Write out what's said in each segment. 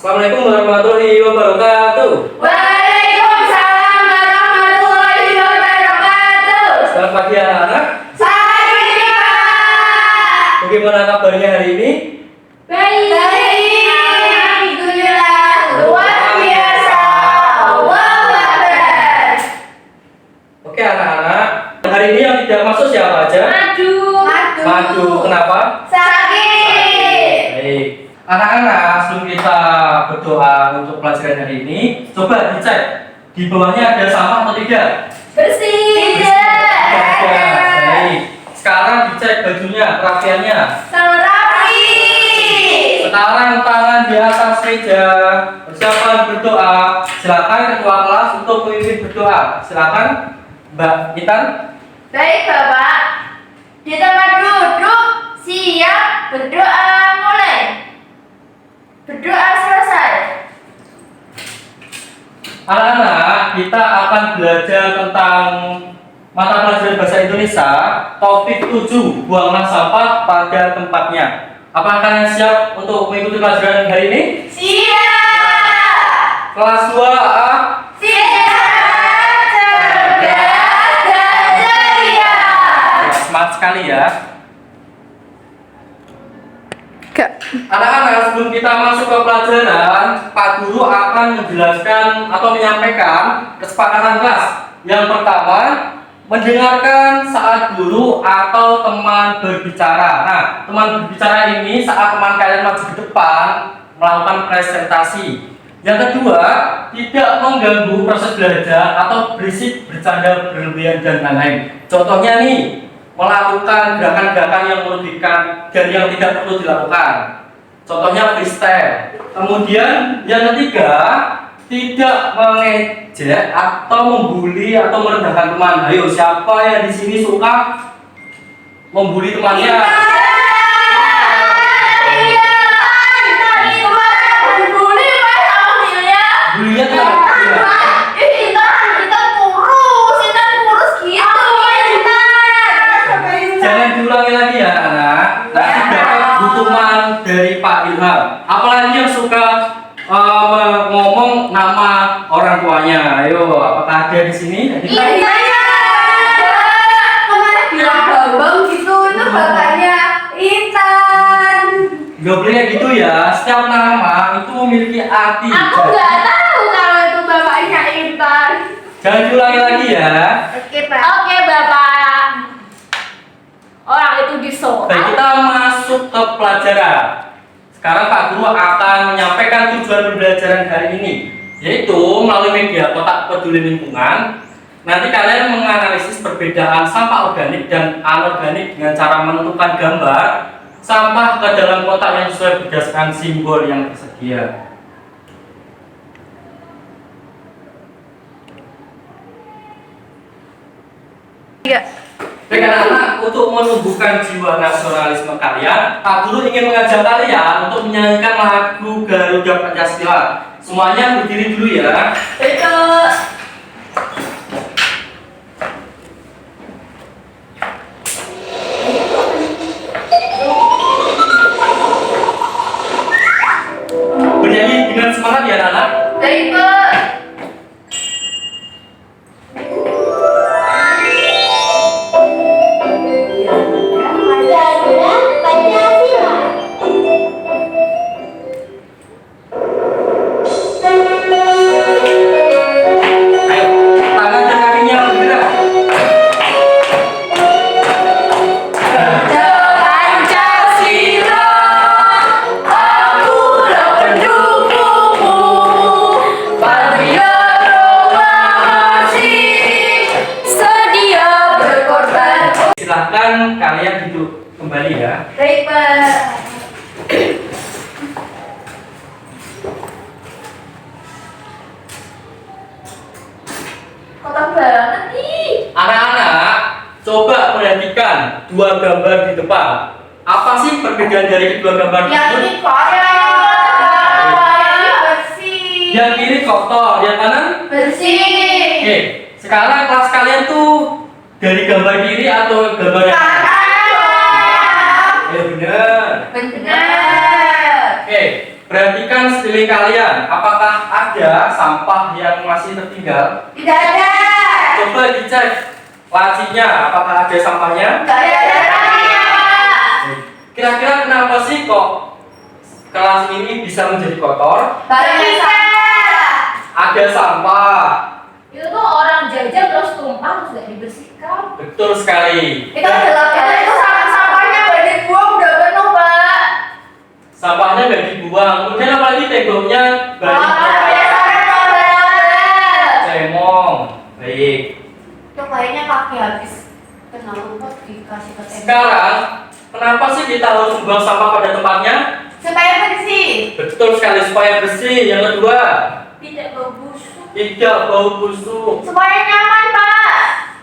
Assalamualaikum warahmatullahi wabarakatuh. Waalaikumsalam warahmatullahi wabarakatuh. Selamat pagi anak-anak. Pagi Pak. Bagaimana kabarnya hari ini? Baik. Alhamdulillah. Luar biasa. Allahu Akbar. Oke anak-anak, hari ini yang tidak masuk siapa aja? Madu. Kenapa? Sakit. Baik. Anak-anak, sebelum kita berdoa untuk pelajaran hari ini, coba dicek di bawahnya ada sampah atau tidak? Bersih. Tidak. Baik. Sekarang dicek bajunya, kerapiannya. Rapi. Sekarang tangan di atas meja, persiapan berdoa. Silakan ketua kelas untuk memimpin berdoa. Silakan Mbak Intan. Baik Bapak. Di tempat duduk, siap berdoa mulai. Berdoa selesai. Anak-anak, kita akan belajar tentang mata pelajaran bahasa Indonesia, topik 7, buanglah sampah pada tempatnya. Apakah kalian siap untuk mengikuti pelajaran hari ini? Siap. Kelas 2A. Siap. Cerdas dan ceria. Semangat sekali ya. Anak-anak, sebelum kita masuk ke pelajaran, Pak Guru akan menjelaskan atau menyampaikan kesepakatan kelas. Yang pertama, mendengarkan saat guru atau teman berbicara. Nah, teman berbicara ini saat teman kalian maju ke depan melakukan presentasi. Yang kedua, tidak mengganggu proses belajar atau berisik, bercanda, berlebihan dan lain-lain. Contohnya nih, melakukan gerakan-gerakan yang merugikan dan yang tidak perlu dilakukan. Contohnya freestyle. Kemudian yang ketiga, tidak mengejek atau membuli atau merendahkan teman. Ayo, siapa yang di sini suka membuli temannya? Bulinya kenapa? Jangan diulangi lagi ya anak-anak. Nanti dapat hukuman dari Pak Ilham. Apalagi yang suka ngomong nama orang tuanya. Ayo, apakah ada di sini? Kemarin bilang Bambang gitu, itu bapaknya Intan. Gak boleh kayak gitu ya. Setiap nama itu memiliki arti. Aku nggak tahu kalau itu bapaknya Intan. Jangan diulangi lagi ya. Oke Bapak. Orang itu disoal. Baik, kita masuk ke pelajaran. Sekarang Pak Guru akan menyampaikan tujuan pembelajaran hari ini, yaitu melalui media kotak peduli lingkungan. Nanti kalian menganalisis perbedaan sampah organik dan anorganik dengan cara menentukan gambar sampah ke dalam kotak yang sesuai berdasarkan simbol yang tersedia. Baik anak-anak, untuk menumbuhkan jiwa nasionalisme kalian, Pak Guru ingin mengajak kalian untuk menyanyikan lagu Garuda Pancasila. Semuanya berdiri dulu ya. Bernyanyi dengan semangat ya anak-anak. Baik Pak. Silahkan kalian duduk kembali ya. Baik Pak. Kotor banget nih. Anak-anak, coba perhatikan dua gambar di depan. Apa sih perbedaan dari kedua gambar Yang tersebut? ini kotor. Yang ini bersih. Yang kiri kotor, yang kanan? Bersih. Oke, sekarang kelas kalian tuh dari gambar kiri atau gambar yang kanan? Kanan. Ya benar. Benar. Oke, Perhatikan sekeliling kalian, apakah ada sampah yang masih tertinggal? Tidak ada. Coba dicek lacinya, apakah ada sampahnya? Tidak ada lacinya, Pak. Kira-kira kenapa sih kok kelas ini bisa menjadi kotor? Bisa. Ada sampah. Itu tuh orang jajan terus tumpah terus nggak dibersihkan. Betul sekali. Itu adalah itu sampahnya udah dibuang udah penuh, Pak. Sampahnya nggak dibuang. Kemudian apalagi temboknya Biasanya tolong. cemong. Baik. Itu kayaknya kaki habis kena lumpur dikasih ke tembok. Sekarang, kenapa sih kita harus membuang sampah pada tempatnya? Supaya bersih. Betul sekali, supaya bersih. Yang kedua, Tidak bau busuk. tidak bau busuk. Supaya nyaman, Pak.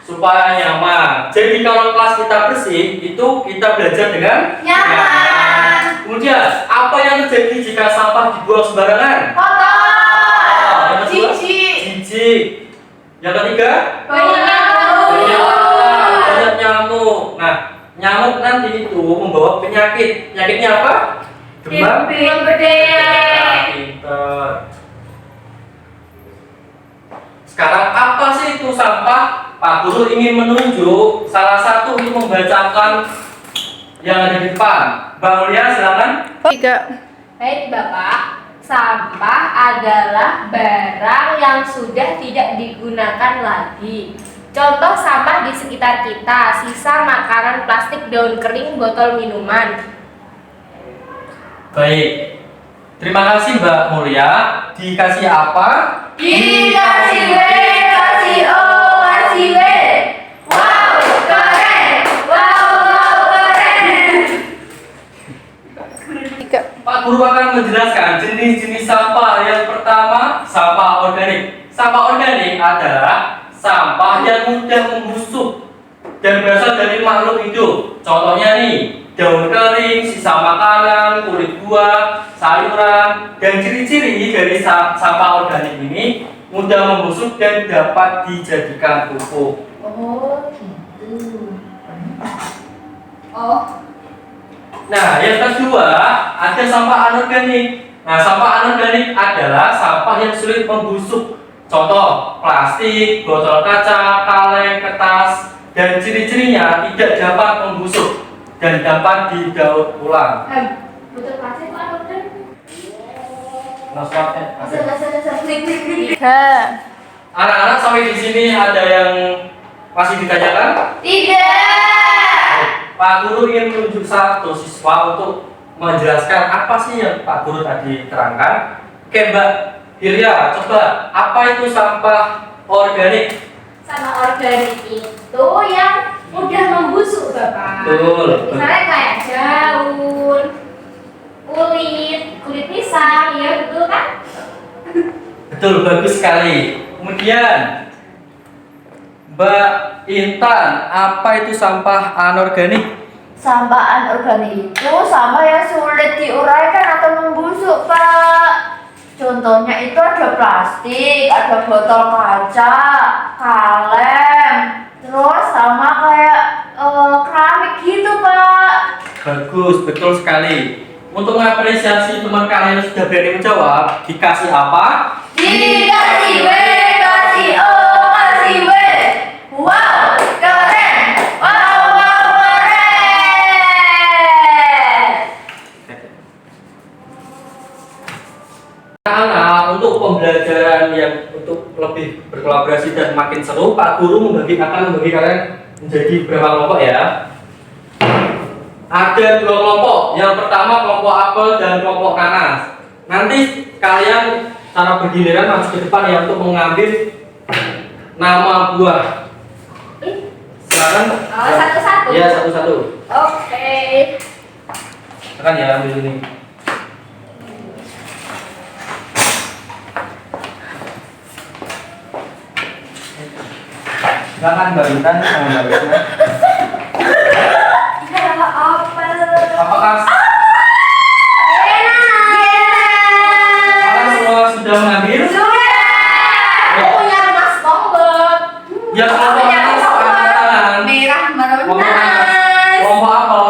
Supaya nyaman. Jadi kalau kelas kita bersih, itu kita belajar dengan Nyaman. Kemudian, apa yang terjadi jika sampah dibuang sembarangan? Kotor. Yang kedua, Jijik. jijik. Yang ketiga, Banyak banyak nyamuk. Nah, nyamuk nanti itu membawa penyakit. Penyakitnya apa? Demam. Demam berdarah. Pinter. Sekarang apa sih itu sampah? Pak Guru ingin menunjuk salah satu untuk membacakan yang ada di depan. Mbak Mulia silakan. Baik Bapak, sampah adalah barang yang sudah tidak digunakan lagi. Contoh sampah di sekitar kita, sisa makanan plastik, daun kering, botol minuman. Baik. Terima kasih Mbak Mulia. Dikasih apa? Dikasih W, kasih O, kasih W. Wow, keren. Wow, keren. Pak Guru akan menjelaskan jenis-jenis sampah. Yang pertama, sampah organik. Sampah organik adalah sampah yang mudah membusuk dan berasal dari makhluk hidup. Contohnya nih, daun kering, sisa makanan, kulit buah, sayuran, dan ciri-ciri dari sampah organik ini mudah membusuk dan dapat dijadikan pupuk. Oh gitu. Oh, Nah, yang kedua ada sampah anorganik. Nah, sampah anorganik adalah sampah yang sulit membusuk. Contoh, plastik, botol kaca, kaleng, kertas, dan ciri-cirinya tidak dapat membusuk dan dapat didaur ulang. betul kasih Pak Dokter. Anak-anak sampai di sini ada yang masih ditanyakan? Tidak. Pak Guru ingin menunjuk satu siswa untuk menjelaskan apa sih yang Pak Guru tadi terangkan. Oke Mbak Hilya, coba apa itu sampah organik? Sampah organik itu yang mudah membusuk Bapak. Betul. Misalnya kayak daun, kulit pisang, ya betul kan? Betul, bagus sekali. Kemudian Mbak Intan, apa itu sampah anorganik? Sampah anorganik itu sampah yang sulit diuraikan atau membusuk, Pak. Contohnya itu ada plastik, ada botol kaca, kaleng, terus sama kayak keramik gitu, Pak. Bagus, betul sekali. Untuk mengapresiasi teman kalian yang sudah berani menjawab, dikasih apa? Dikasih W, kasih O, kasih W. Wow, keren. Wow, keren. Anak-anak, untuk pembelajaran yang untuk lebih berkolaborasi dan makin seru, Pak Guru akan membagi kalian menjadi beberapa kelompok ya. Ada dua kelompok. Yang pertama kelompok apel dan kelompok nanas. Nanti kalian secara bergiliran maju ke depan ya untuk mengambil nama buah. Silakan. Oh, satu-satu. Iya, satu-satu. Oke. Silakan ya ambil ini. Silakan Mbak Intan sama Mbak Risma. Apakah kalian semua sudah mengambil? Aku punya rumah SpongeBob. Ya kelompok nanas angkat tangan. Merah Kelompok nanas. Kelompok apel.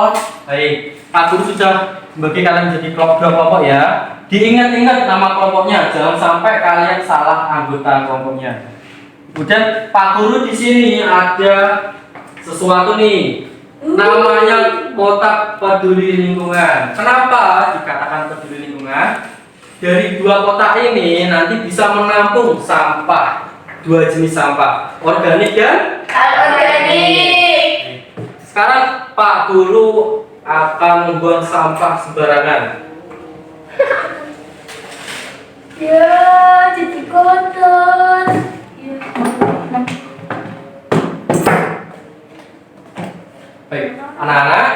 Baik, Pak Guru sudah membagi kalian menjadi dua kelompok ya. Diingat-ingat nama kelompoknya, jangan sampai kalian salah anggota kelompoknya. Kemudian Pak Guru di sini ada sesuatu nih, namanya kotak peduli lingkungan. Kenapa dikatakan peduli lingkungan? Dari dua kotak ini nanti bisa menampung sampah, dua jenis sampah, organik dan Anorganik. sekarang Pak Guru akan membuang sampah sembarangan. Ya, jadi kotor. Ya. Baik, anak-anak,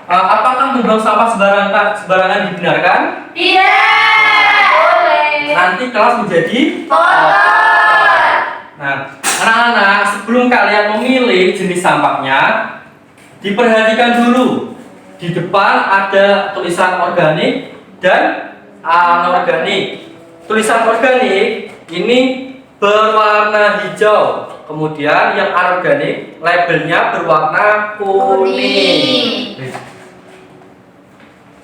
apakah membuang sampah sembarangan dibenarkan? Tidak. Boleh. Nanti kelas menjadi Kotor. Nah, anak-anak, sebelum kalian memilih jenis sampahnya, diperhatikan dulu. Di depan ada tulisan organik dan anorganik. Tulisan organik ini berwarna hijau, kemudian yang anorganik labelnya berwarna kuning.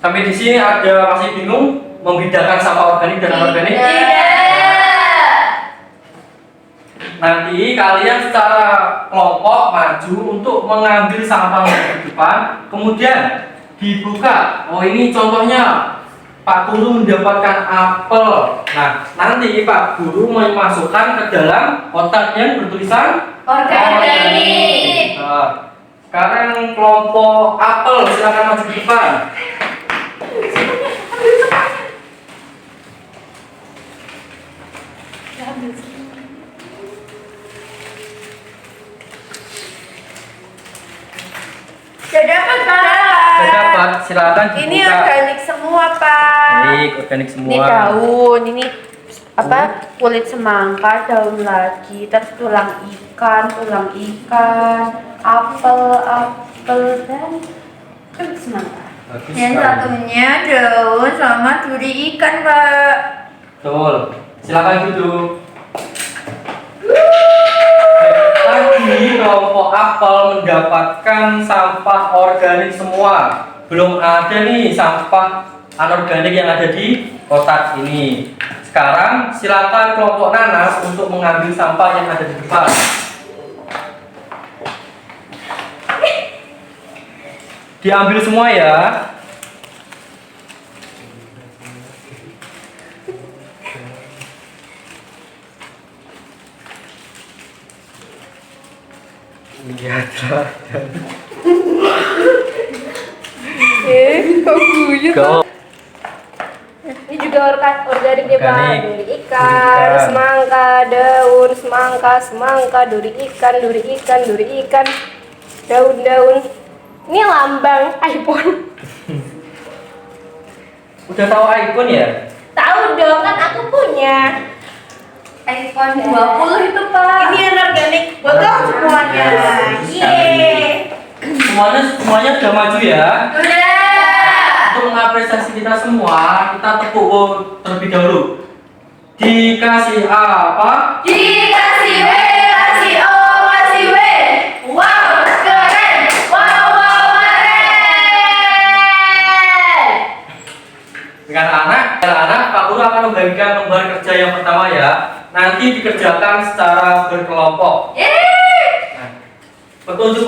Sampai di sini ada masih bingung membedakan sampah organik dan anorganik? Tidak. Nanti kalian secara kelompok maju untuk mengambil sampah yang di depan, kemudian dibuka. Oh, ini contohnya Pak Guru mendapatkan apel. Nah, nanti Pak Guru memasukkan ke dalam kotak yang bertulisan Organik. Nah, sekarang kelompok apel silakan maju ke depan. Sudah dapat, Pak. Sudah dapat, silakan dibuka. Ini organik semua, Pak. Baik, organik semua. Ini daun, ini apa? Kulit semangka, daun lagi, terus tulang ikan, apel dan kulit semangka. Bagus Yang sekali. satunya daun sama duri ikan, Pak. Betul. Silakan duduk. Tadi kelompok apel mendapatkan sampah organik semua. Belum ada nih sampah anorganik yang ada di kotak ini. Sekarang silakan kelompok nanas untuk mengambil sampah yang ada di depan. Diambil semua ya. Lihatlah. Kok guyu? Go. Ini juga organik ya, Pak. Organik. Duri ikan, Duri ikan. semangka, daun, semangka, duri ikan, daun. Ini lambang iPhone. Udah tahu iPhone ya? Tahu dong, kan aku punya. iPhone 20 itu, Pak. Ini anorganik, botol semuanya. Yeay. Semuanya sudah maju ya. Sudah. Untuk mengapresiasi kita semua, kita tepuk terlebih dahulu. Dikasih apa? Dikasih W, kasih O, kasih W. Wow, keren. Wow, keren. Dengan anak-anak, Pak Guru akan membagikan lembar kerja yang pertama ya. Nanti dikerjakan secara berkelompok. Yeay. Nah, petunjuk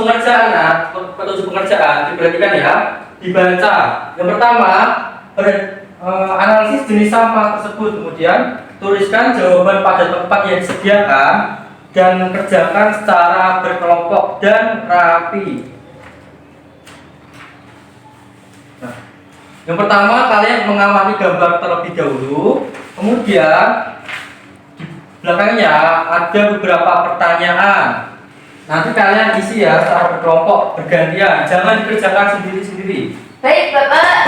pengerjaan diperhatikan ya, dibaca. Yang pertama, analisis jenis sampah tersebut, kemudian tuliskan jawaban pada tempat yang disediakan dan kerjakan secara berkelompok dan rapi. Nah, yang pertama kalian mengamati gambar terlebih dahulu, kemudian di belakangnya ada beberapa pertanyaan. Nanti kalian isi ya secara berkelompok, bergantian, jangan dikerjakan sendiri-sendiri. Baik, Bapak.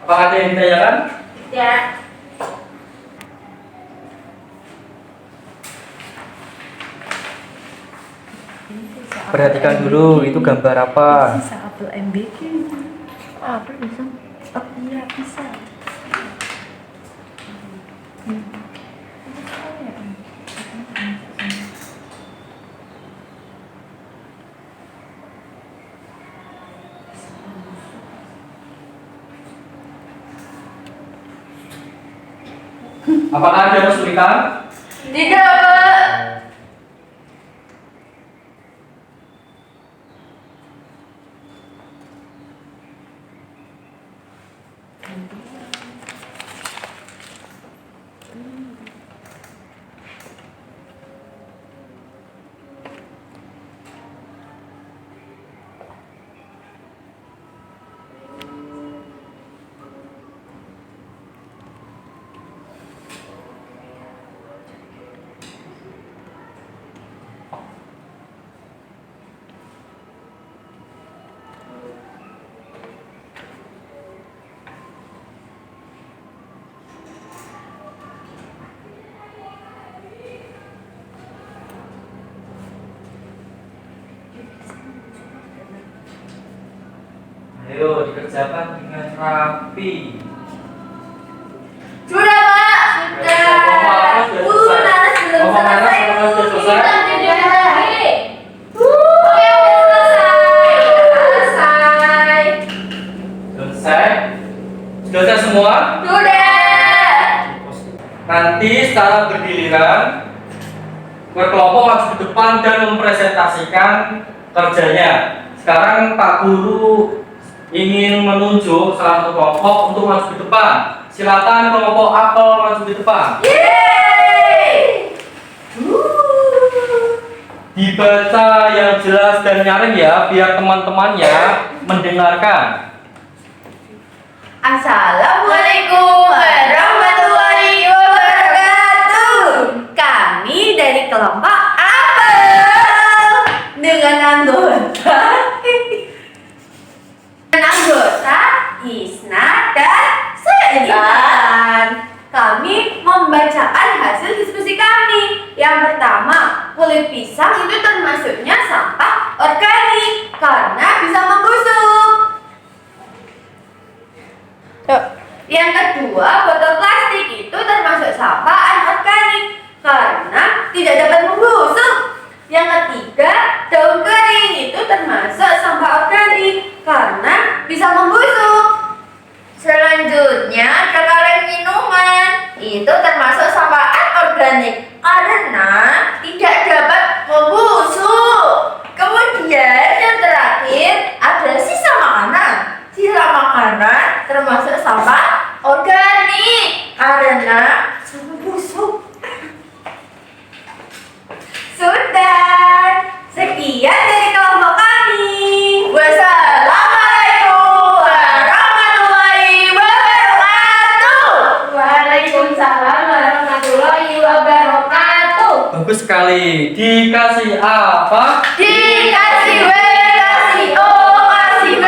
Apakah ada yang ditanyakan? Ya. Perhatikan dulu, itu gambar apa? Bisa apel MBK. Apel bisa. Oh iya bisa. Apakah ada yang kesulitan? Tidak, Pak. Ayo dikerjakan dengan rapi. Sudah, Pak. Sudah. Belum selesai. Kita tidur lagi. Oke, udah selesai. Selesai? Selesai semua? Sudah. Nanti secara bergiliran berkelompok maju ke depan dan mempresentasikan kerjanya. Sekarang Pak Guru ingin menunjuk salah satu kelompok untuk maju ke depan. Silakan kelompok apel maju ke depan. Yeay. Dibaca yang jelas dan nyaring ya, biar teman-temannya mendengarkan. Assalamualaikum warahmatullahi wabarakatuh. Kami dari kelompok apel dengan anggota Isna dan Seintan. Kami membacakan hasil diskusi kami. Yang pertama, kulit pisang itu termasuknya sampah organik karena bisa membusuk. Yang kedua, botol plastik itu termasuk sampah anorganik karena tidak dapat membusuk. Yang ketiga, daun kering itu termasuk sampah organik karena bisa membusuk. Selanjutnya, ada kaleng minuman itu termasuk sampah anorganik karena tidak dapat membusuk. Kemudian yang terakhir ada sisa makanan. Sisa makanan termasuk sampah organik karena sudah busuk. Sudah, sekian dari kelompok kami. Wassalamualaikum warahmatullahi wabarakatuh. Waalaikumsalam warahmatullahi wabarakatuh. Bagus sekali. Dikasih apa? Dikasih W, kasih O, kasih B.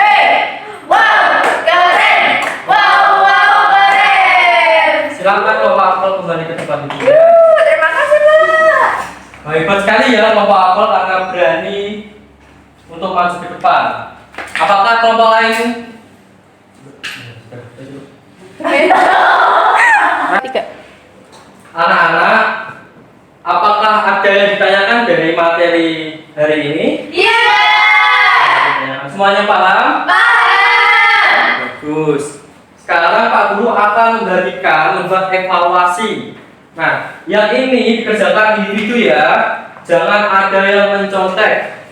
Wow, keren. Wow, keren. Silakan kelompok apel kembali ke depan dulu. Terima kasih, Pak. Nah, hebat sekali ya kelompok apel karena berani untuk maju ke depan. Apakah kelompok lain? Anak-anak, apakah ada yang ditanyakan dari materi hari ini? Iya. Semuanya paham? Paham. Bagus. Sekarang Pak Guru akan membuat evaluasi. Nah, yang ini dikerjakan individu ya. Jangan ada yang mencontek.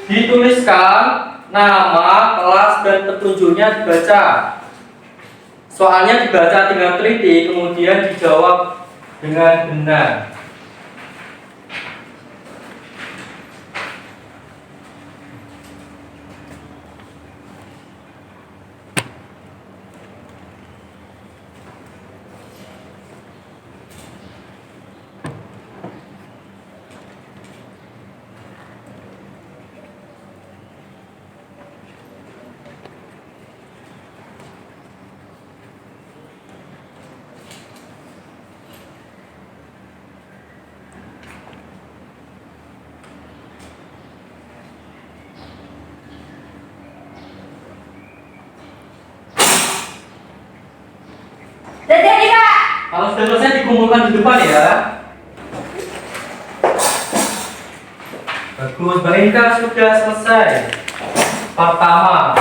Dituliskan nama, kelas, dan petunjuknya dibaca. Soalnya dibaca dengan teliti, kemudian dijawab dengan benar. Sudah jadi, Pak. Kalau sudah selesai dikumpulkan di depan ya. Bagus, Mbak Inka sudah selesai. Pertama,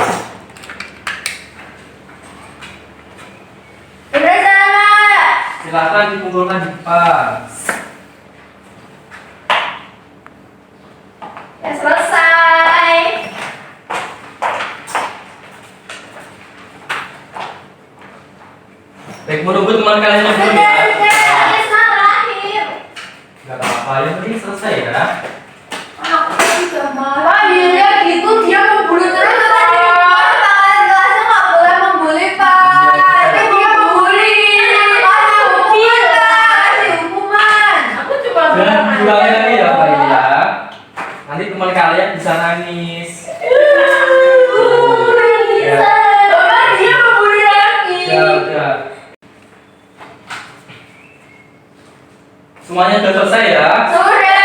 Silakan dikumpulkan di depan. Ya selesai. Baik, menunggu teman kalian yang belum Sudah, ya. Isma terakhir. Gak apa-apa, yang penting selesai ya. Aku juga marah. Pak, dia gitu, dia membuli terus. Tadi tangan gelasnya nggak boleh membuli, Pak. Tapi dia membuli. Kasih hukuman, Pak. Kasih hukuman. Aku cuma Dan bilang diulangi aja. lagi ya Pak ya. Nanti teman kalian bisa nangis. Ya. Bapak, dia membuli lagi. Ya, udah. Semuanya sudah selesai ya. Sudah.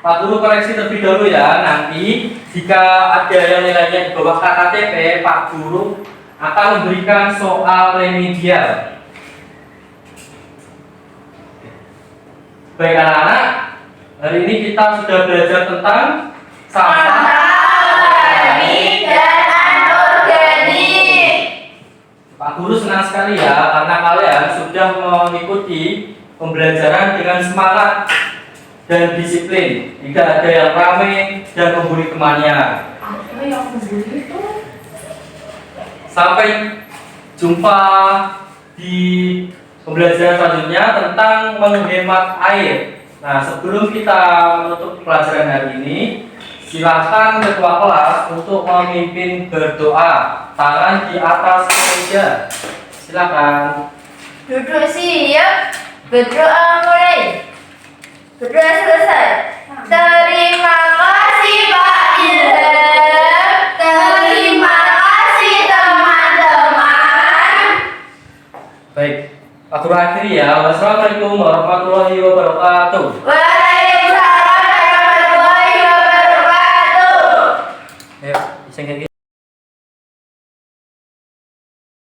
Pak Guru koreksi terlebih dahulu ya. Nanti jika ada yang nilainya di bawah KKTP, Pak Guru akan memberikan soal remedial. Baik anak-anak, hari ini kita sudah belajar tentang sampah Organik dan anorganik. Pak Guru senang sekali ya karena kalian sudah mengikuti pembelajaran dengan semangat dan disiplin. Tidak ada yang ramai dan membuli temannya. Apa yang membuli itu? Sampai jumpa di pembelajaran selanjutnya tentang menghemat air. Nah, sebelum kita menutup pelajaran hari ini, silakan ketua kelas untuk memimpin berdoa. Tangan di atas meja. Silakan. Duduk siap. Berdoa mulai. Berdoa selesai. Terima kasih Pak Ilham. Terima kasih teman-teman. Baik, Pak Guru akhiri ya. Wassalamualaikum warahmatullahi wabarakatuh.